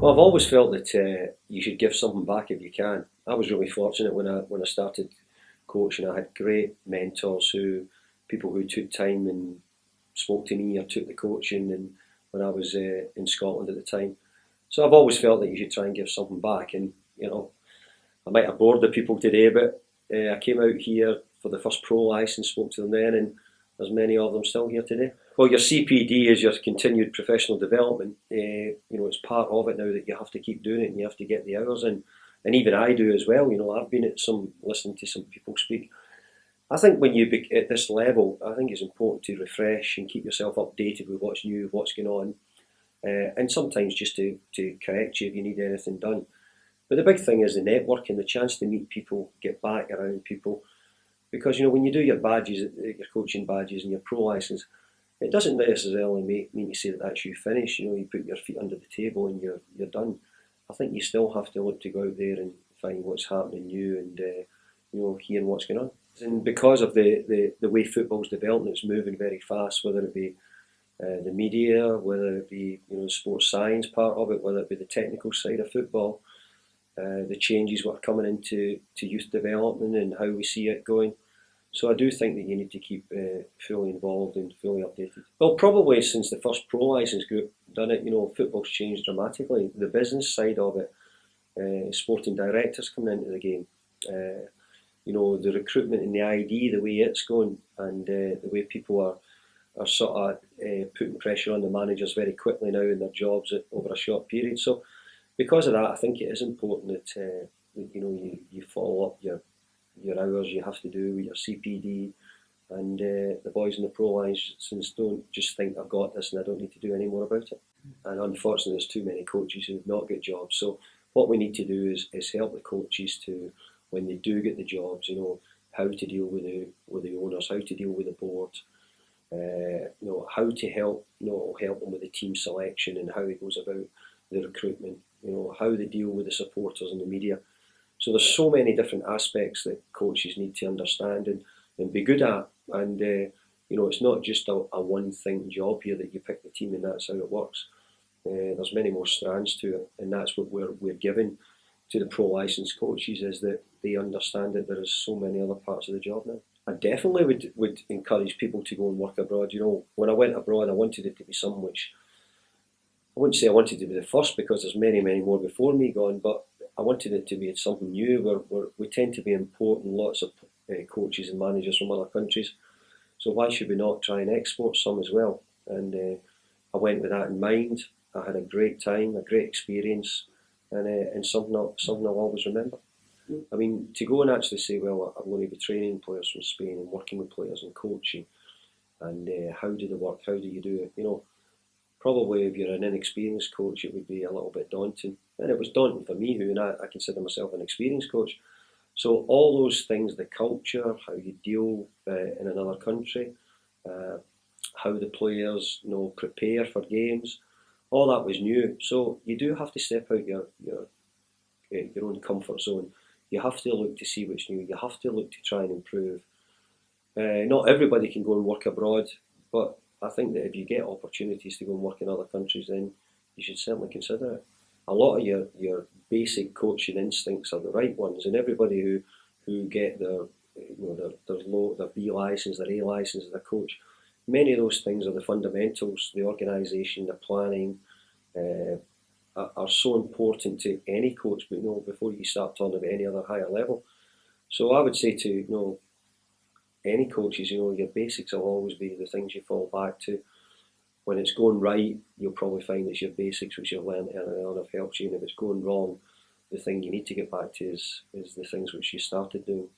Well, I've always felt that you should give something back if you can. I was really fortunate when I started coaching. I had great mentors people who took time and spoke to me or took the coaching, and when I was in Scotland at the time. So I've always felt that you should try and give something back. And I might have bored the people today, but I came out here for the first pro licence, spoke to them then, and there's many of them still here today. Well, your CPD is your continued professional development. It's part of it now that you have to keep doing it and you have to get the hours in. And even I do as well. I've been listening to some people speak. I think when you be at this level, I think it's important to refresh and keep yourself updated with what's new, what's going on, and sometimes just to correct you if you need anything done. But the big thing is the networking, the chance to meet people, get back around people. Because when you do your badges, your coaching badges and your pro license, it doesn't necessarily mean to say that that's you finished. You put your feet under the table and you're done. I think you still have to look to go out there and find what's happening new and hearing what's going on. And because of the way football's developing, it's moving very fast. Whether it be the media, whether it be the sports science part of it, whether it be the technical side of football, the changes that are coming into youth development and how we see it going. So I do think that you need to keep fully involved and fully updated. Well, probably since the first pro licence group done it, football's changed dramatically. The business side of it, sporting directors coming into the game, the recruitment and the ID, the way it's going, and the way people are sort of putting pressure on the managers very quickly now in their jobs over a short period. So because of that, I think it is important that you follow up your hours you have to do with your CPD, and the boys in the pro license don't just think I've got this and I don't need to do any more about it. And unfortunately, there's too many coaches who have not got jobs. So what we need to do is help the coaches to, when they do get the jobs, how to deal with the owners, how to deal with the board, how to help them with the team selection and how it goes about the recruitment, how they deal with the supporters and the media. So there's so many different aspects that coaches need to understand and be good at. And it's not just a one thing job here that you pick the team and that's how it works. There's many more strands to it, and that's what we're giving to the pro licensed coaches, is that they understand that there is so many other parts of the job now. I definitely would encourage people to go and work abroad. When I went abroad, I wanted it to be something which, I wouldn't say I wanted to be the first, because there's many, many more before me gone, but I wanted it to be something new. We tend to be importing lots of coaches and managers from other countries, so why should we not try and export some as well? And I went with that in mind. I had a great time, a great experience, and something I'll always remember. I mean, to go and actually say, well, I'm going to be training players from Spain and working with players and coaching, and how do they work, how do you do it? Probably if you're an inexperienced coach, it would be a little bit daunting. And it was daunting for me, and I consider myself an experienced coach. So all those things, the culture, how you deal in another country, how the players prepare for games, all that was new. So you do have to step out your own comfort zone. You have to look to see what's new. You have to look to try and improve. Not everybody can go and work abroad, but I think that if you get opportunities to go and work in other countries, then you should certainly consider it. A lot of your basic coaching instincts are the right ones, and everybody who get their B license, their A license as a coach, many of those things are the fundamentals. The organisation, the planning, are so important to any coach. But before you start talking about any other higher level, so I would say to any coaches, your basics will always be the things you fall back to. When it's going right, you'll probably find it's your basics which you've learned early on have helped you, and if it's going wrong, the thing you need to get back to is the things which you started doing.